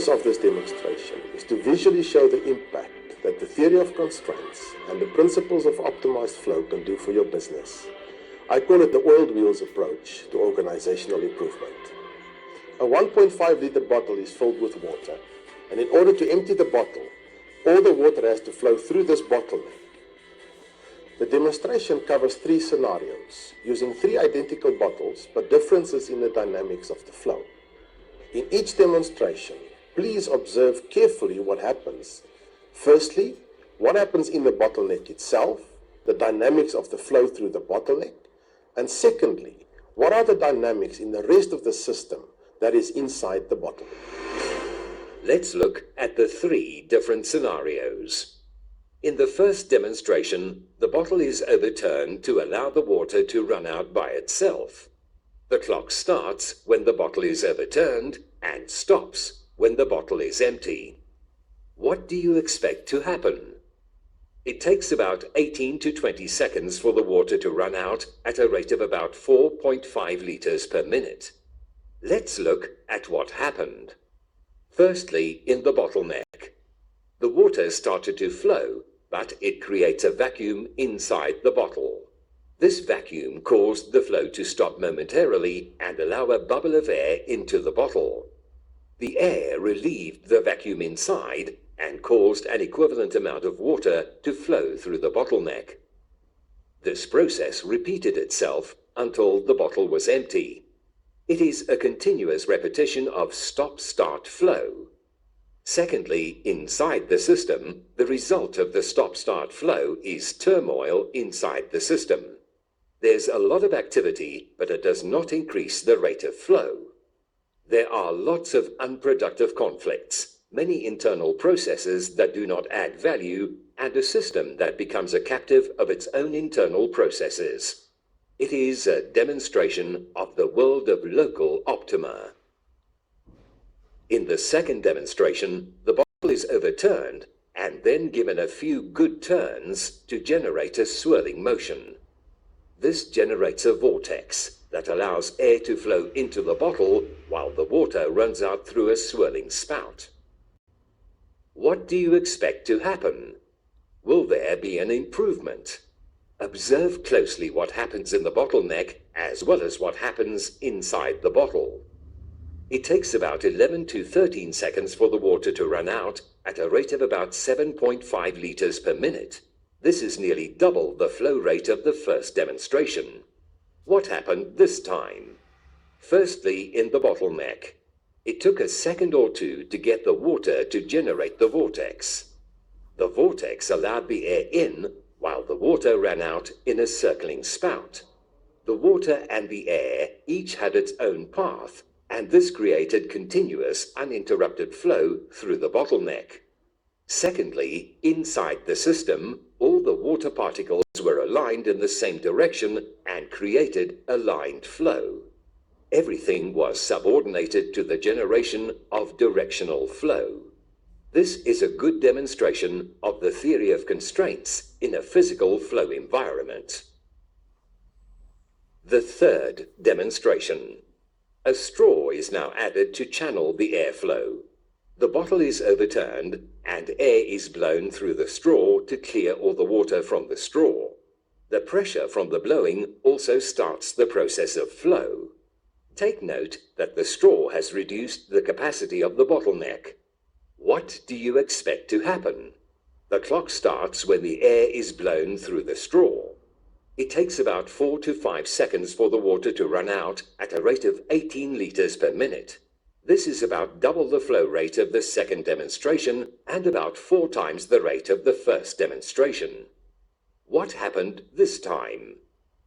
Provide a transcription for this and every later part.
purpose of this demonstration is to visually show the impact that the theory of constraints and the principles of optimized flow can do for your business. I call it the oiled wheels approach to organizational improvement. A 1.5 liter bottle is filled with water, and in order to empty the bottle, all the water has to flow through this bottleneck. The demonstration covers 3 scenarios, using 3 identical bottles, but differences in the dynamics of the flow. In each demonstration, please observe carefully what happens. Firstly, what happens in the bottleneck itself, the dynamics of the flow through the bottleneck, and secondly, what are the dynamics in the rest of the system that is inside the bottleneck. Let's look at the 3 different scenarios. In the first demonstration, the bottle is overturned to allow the water to run out by itself. The clock starts when the bottle is overturned and stops when the bottle is empty. What do you expect to happen? It takes about 18 to 20 seconds for the water to run out at a rate of about 4.5 liters per minute. Let's look at what happened. Firstly, in the bottleneck, the water started to flow, but it creates a vacuum inside the bottle. This vacuum caused the flow to stop momentarily and allow a bubble of air into the bottle. The air relieved the vacuum inside and caused an equivalent amount of water to flow through the bottleneck. This process repeated itself until the bottle was empty. It is a continuous repetition of stop-start flow. Secondly, inside the system, the result of the stop-start flow is turmoil inside the system. There's a lot of activity, but it does not increase the rate of flow. There are lots of unproductive conflicts, many internal processes that do not add value, and a system that becomes a captive of its own internal processes. It is a demonstration of the world of local optima. In the second demonstration, the bottle is overturned and then given a few good turns to generate a swirling motion. This generates a vortex that allows air to flow into the bottle while the water runs out through a swirling spout. What do you expect to happen? Will there be an improvement? Observe closely what happens in the bottleneck as well as what happens inside the bottle. It takes about 11 to 13 seconds for the water to run out at a rate of about 7.5 liters per minute. This is nearly double the flow rate of the first demonstration. What happened this time? Firstly, in the bottleneck, it took a second or two to get the water to generate the vortex. The vortex allowed the air in while the water ran out in a circling spout. The water and the air each had its own path, and this created continuous, uninterrupted flow through the bottleneck. Secondly, inside the system, all the water particles were aligned in the same direction and created aligned flow. Everything was subordinated to the generation of directional flow. This is a good demonstration of the theory of constraints in a physical flow environment. The third demonstration. A straw is now added to channel the airflow. The bottle is overturned and air is blown through the straw to clear all the water from the straw. The pressure from the blowing also starts the process of flow. Take note that the straw has reduced the capacity of the bottleneck. What do you expect to happen? The clock starts when the air is blown through the straw. It takes about 4 to 5 seconds for the water to run out at a rate of 18 liters per minute. This is about double the flow rate of the second demonstration and about 4 times the rate of the first demonstration. What happened this time?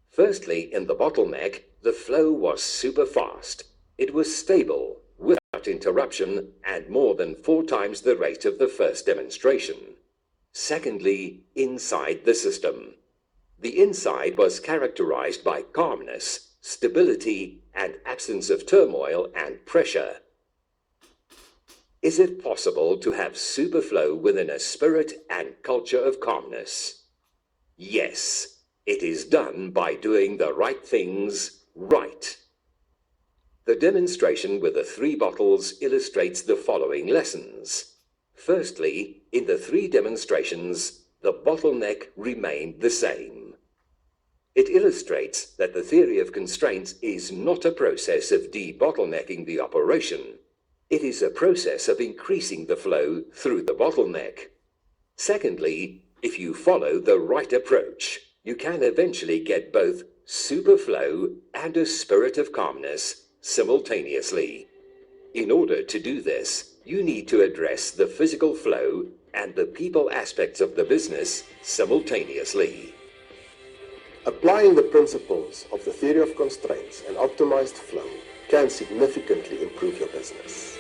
Firstly, in the bottleneck, the flow was super fast. It was stable, without interruption, and more than 4 times the rate of the first demonstration. Secondly, inside the system. The inside was characterized by calmness, stability, and absence of turmoil and pressure. Is it possible to have superflow within a spirit and culture of calmness? Yes, it is done by doing the right things right. The demonstration with the 3 bottles illustrates the following lessons. Firstly, in the 3 demonstrations, the bottleneck remained the same. It illustrates that the theory of constraints is not a process of debottlenecking the operation. It is a process of increasing the flow through the bottleneck. Secondly, if you follow the right approach, you can eventually get both superflow and a spirit of calmness simultaneously. In order to do this, you need to address the physical flow and the people aspects of the business simultaneously. Applying the principles of the theory of constraints and optimized flow can significantly improve your business.